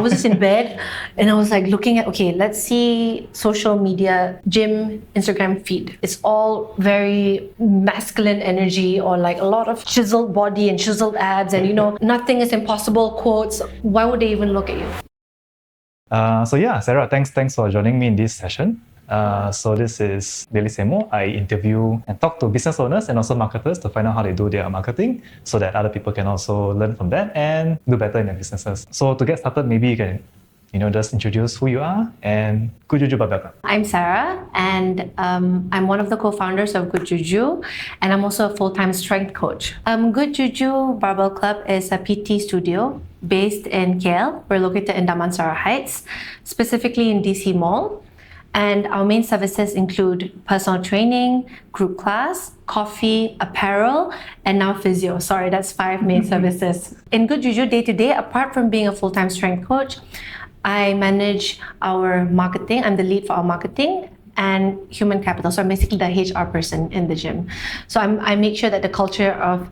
was just in bed and I was like looking at, okay, let's see social media, gym, Instagram feed. It's all very masculine energy or like a lot of chiseled body and chiseled abs and nothing is impossible quotes. Why would they even look at you? Sarah, thanks for joining me in this session. So this is Daily Semo. I interview and talk to business owners and also marketers to find out how they do their marketing so that other people can also learn from that and do better in their businesses. So to get started, maybe you can just introduce who you are and Good Juju Barbell Club. I'm Sara and I'm one of the co-founders of Good Juju and I'm also a full-time strength coach. Good Juju Barbell Club is a PT studio based in KL. We're located in Damansara Heights, specifically in DC Mall. And our main services include personal training, group class, coffee, apparel, and now physio. Sorry, that's 5 main services. In Good Juju day-to-day, apart from being a full-time strength coach, I manage our marketing. I'm the lead for our marketing and human capital. So I'm basically the HR person in the gym. So I make sure that the culture of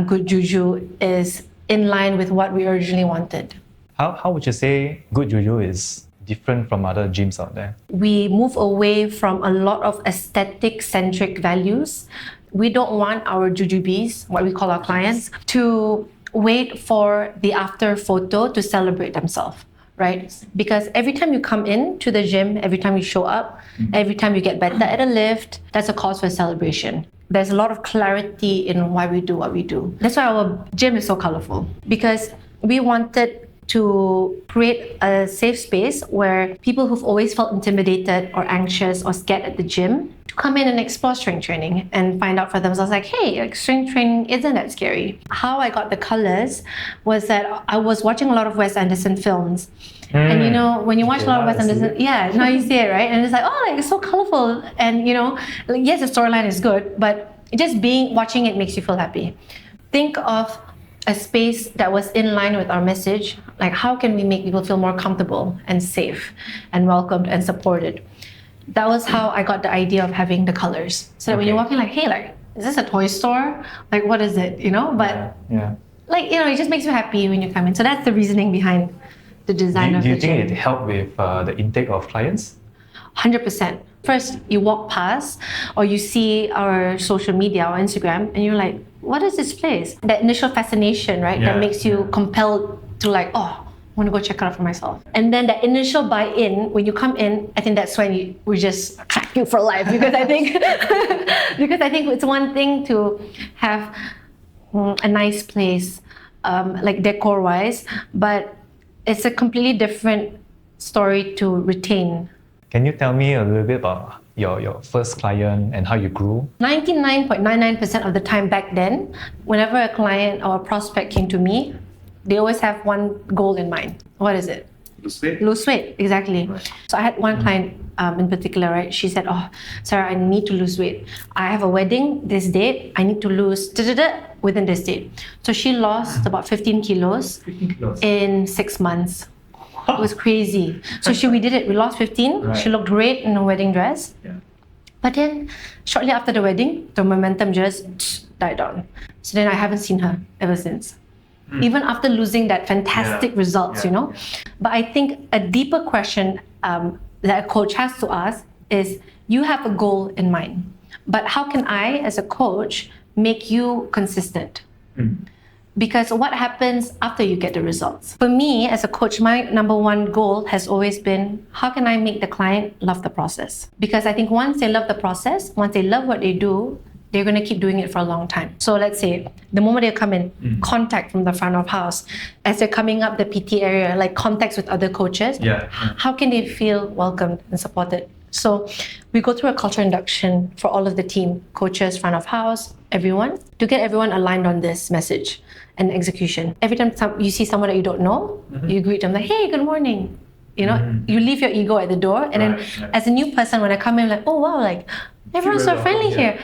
Good Juju is in line with what we originally wanted. How would you say Good Juju is different from other gyms out there? We move away from a lot of aesthetic-centric values. We don't want our jujubes, what we call our clients, to wait for the after photo to celebrate themselves, right? Because every time you come in to the gym, every time you show up, every time you get better at a lift, that's a cause for celebration. There's a lot of clarity in why we do what we do. That's why our gym is so colorful, because we wanted to create a safe space where people who've always felt intimidated or anxious or scared at the gym to come in and explore strength training and find out for themselves like, hey, strength training isn't that scary. How I got the colors was that I was watching a lot of Wes Anderson films. And when you watch a lot of Wes Anderson, now you see it, right? And it's like, it's so colorful. And yes, the storyline is good, but just watching it makes you feel happy. Think of a space that was in line with our message, like how can we make people feel more comfortable and safe and welcomed and supported. That was how I got the idea of having the colors. So that when you're walking like, hey, is this a toy store? Like, what is it, But it just makes you happy when you come in. So that's the reasoning behind the design of the gym. Do you think it helped with the intake of clients? 100%. First, you walk past or you see our social media or Instagram and you're like, what is this place? That initial fascination, right? That makes you compelled to like, I want to go check it out for myself. And then that initial buy-in, when you come in, I think that's when we just track you for life. Because I think it's one thing to have a nice place, like decor-wise, but it's a completely different story to retain. Can you tell me a little bit about your first client and how you grew? 99.99% of the time back then, whenever a client or a prospect came to me, they always have one goal in mind. What is it? Lose weight. Lose weight, exactly. Right. So I had one client in particular, right? She said, Sarah, I need to lose weight. I have a wedding this date. I need to lose within this date. So she lost about 15 kilos in 6 months. It was crazy. So we did it. We lost 15. Right. She looked great in a wedding dress. Yeah. But then, shortly after the wedding, the momentum just died down. So then I haven't seen her ever since. Even after losing that fantastic results, But I think a deeper question that a coach has to ask is, you have a goal in mind. But how can I, as a coach, make you consistent? Because what happens after you get the results? For me, as a coach, my number one goal has always been, how can I make the client love the process? Because I think once they love the process, once they love what they do, they're going to keep doing it for a long time. So let's say the moment they come in, contact from the front of house. As they're coming up the PT area, like contacts with other coaches, how can they feel welcomed and supported? So we go through a culture induction for all of the team, coaches, front of house, everyone, to get everyone aligned on this message and execution. Every time you see someone that you don't know, you greet them like, hey, good morning. You leave your ego at the door. And then as a new person, when I come in, like, oh wow, like everyone's so friendly here.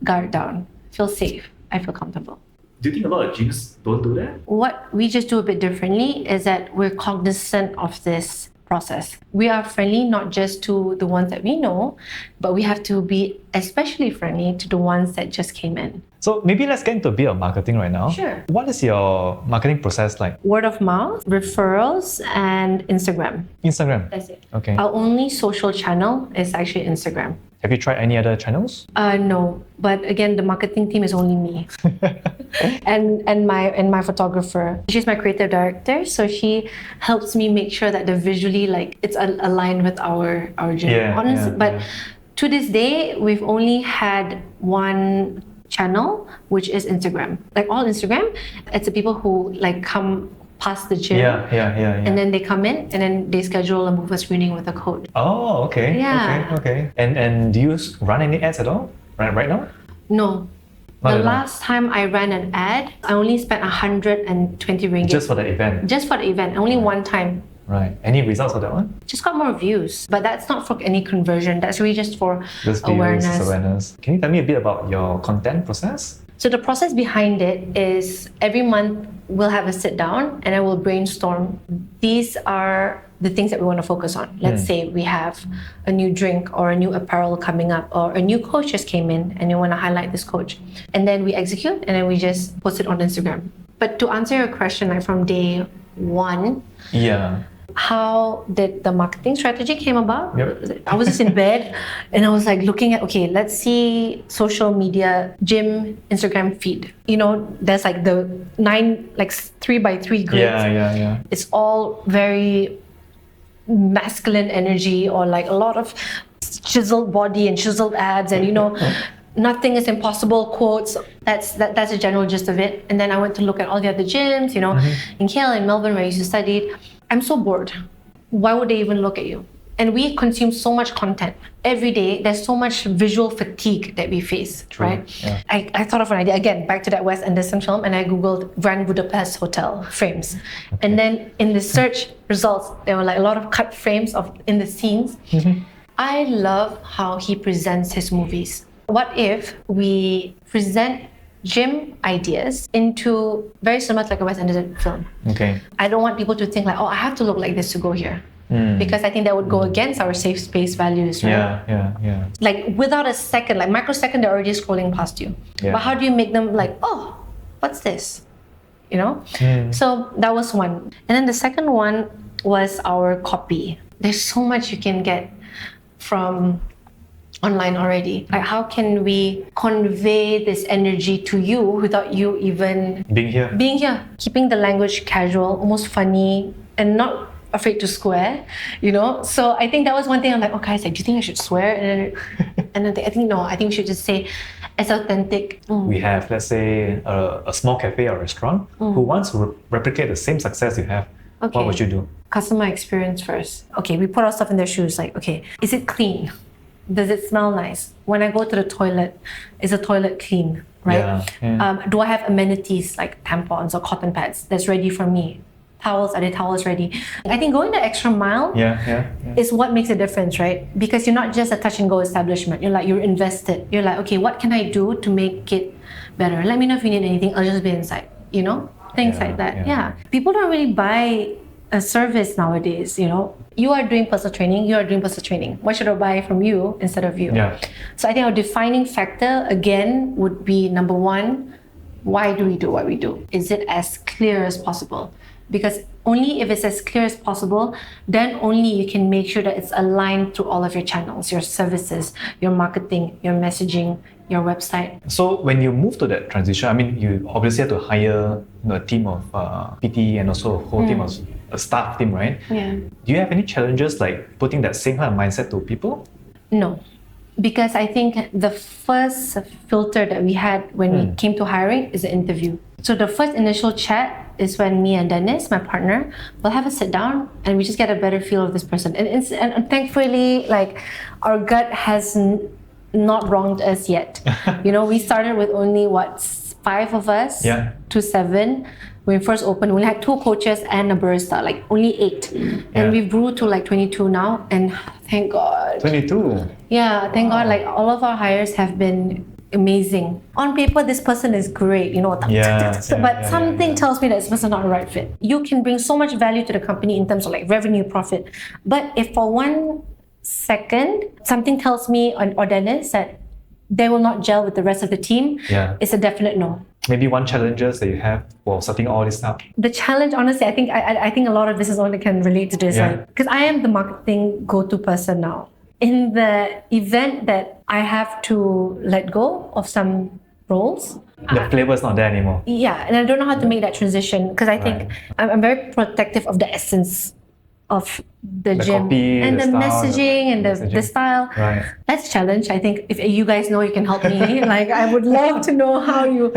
Guard down, feel safe, I feel comfortable. Do you think a lot of gyms don't do that? What we just do a bit differently is that we're cognizant of this process. We are friendly not just to the ones that we know, but we have to be especially friendly to the ones that just came in. So maybe let's get into a bit of marketing right now. Sure. What is your marketing process like? Word of mouth, referrals, and Instagram. Instagram. That's it. Okay. Our only social channel is actually Instagram. Have you tried any other channels? No, but again, the marketing team is only me, and my photographer. She's my creative director, so she helps me make sure that the visually it's aligned with our gym. But to this day, we've only had one channel, which is Instagram. Like all Instagram, it's the people who come past the gym. And then they come in and then they schedule a movement screening with a coach. Oh, okay. Yeah. Okay. And do you run any ads at all right now? No. The last time I ran an ad, I only spent 120 ringgit. Just for the event? Just for the event, only one time. Right. Any results of that one? Just got more views, but that's not for any conversion. That's really just for Just awareness. Can you tell me a bit about your content process? So the process behind it is every month we'll have a sit down and I will brainstorm. These are the things that we want to focus on. Let's say we have a new drink or a new apparel coming up, or a new coach just came in and you want to highlight this coach. And then we execute and then we just post it on Instagram. But to answer your question, from day one, how did the marketing strategy came about? Yep. I was just in bed and I was looking at, okay, let's see social media, gym, Instagram feed. There's the 3x3 grids. Yeah. It's all very masculine energy, or a lot of chiseled body and chiseled abs and nothing is impossible quotes. That's the general gist of it. And then I went to look at all the other gyms, in KL, in Melbourne, where I used to study. I'm so bored. Why would they even look at you? And we consume so much content every day. There's so much visual fatigue that we face, right? Yeah. I thought of an idea, again, back to that Wes Anderson film, and I Googled Grand Budapest Hotel frames. Okay. And then in the search results, there were a lot of cut frames in the scenes. I love how he presents his movies. What if we present gym ideas into very similar to a Wes Anderson film? Okay. I don't want people to think I have to look like this to go here. Because I think that would go against our safe space values, right? Yeah. Without a second, microsecond, they're already scrolling past you. Yeah. But how do you make them oh, what's this? So that was one. And then the second one was our copy. There's so much you can get from online already. How can we convey this energy to you without you even being here? Keeping the language casual, almost funny, and not afraid to swear, So I think that was one thing. I'm okay, I said, do you think I should swear? And then I think no, I think we should just say it's authentic. We have, let's say, a small cafe or restaurant who wants to replicate the same success you have. Okay. What would you do? Customer experience first. Okay, we put our stuff in their shoes. Okay, is it clean? Does it smell nice? When I go to the toilet, is the toilet clean, right? Yeah. Do I have amenities like tampons or cotton pads that's ready for me? Towels, are the towels ready? I think going the extra mile is what makes a difference, right? Because you're not just a touch and go establishment. You're invested. You're okay, what can I do to make it better? Let me know if you need anything. I'll just be inside, Things like that. Yeah. People don't really buy a service nowadays, You are doing personal training. Why should I buy from you instead of you? Yeah. So I think our defining factor, again, would be number one, why do we do what we do? Is it as clear as possible? Because only if it's as clear as possible, then only you can make sure that it's aligned through all of your channels, your services, your marketing, your messaging, your website. So when you move to that transition, you obviously have to hire a team of PT and also a whole team of a staff team, right? Yeah. Do you have any challenges putting that same kind of mindset to people? No. Because I think the first filter that we had when we came to hiring is the interview. So the first initial chat is when me and Dennis, my partner, will have a sit down and we just get a better feel of this person. And thankfully, our gut has not wronged us yet. We started with only 5 of us to 7. When we first opened, we only had 2 coaches and a barista, only 8. And we grew to 22 now, and thank God. 22? Yeah, thank God, all of our hires have been amazing. On paper, this person is great, you know, but something tells me that this person is not the right fit. You can bring so much value to the company in terms of like revenue, profit. But if for 1 second, something tells me or Dennis that they will not gel with the rest of the team, it's a definite no. Maybe one challenges that you have for setting all this up. The challenge, honestly, I think a lot of business owners can relate to this, because I am the marketing go-to person now. In the event that I have to let go of some roles, the flavor is not there anymore. Yeah, and I don't know how to make that transition, because I think I'm very protective of the essence of the gym copy, and the style, messaging and the style. Right. That's a challenge. I think if you guys know, you can help me. Like, I would love to know how you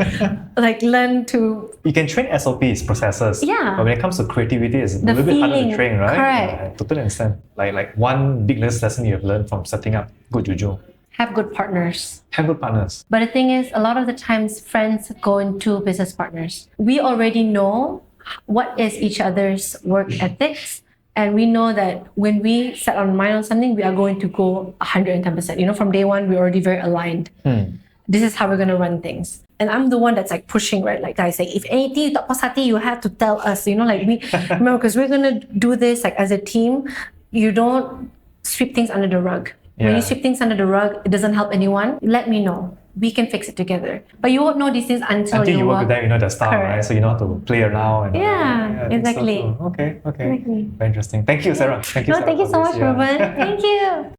like learn to. You can train SOPs, processes. Yeah. But when it comes to creativity, it's a little bit harder to train, right? Correct. I totally understand. Like one big lesson you have learned from setting up good Juju. Have good partners. Have good partners. But the thing is, a lot of the times friends go into business partners. We already know what is each other's work ethics. And we know that when we set our mind on something, we are going to go 110%. You know, from day one, we're already very aligned. This is how we're going to run things. And I'm the one that's like pushing, right? Like I say, if anything you tak puas hati, you have to tell us, you know, like we, remember, because we're going to do this like as a team. You don't sweep things under the rug. When you sweep things under the rug, it doesn't help anyone. Let me know. We can fix it together. But you won't know these things until you work with them, you know the style, right? So you know how to play around. And exactly. So okay. Exactly. Very interesting. Thank you, Sarah. Thank you, Sarah, Thank you so much, Ruben. Thank you.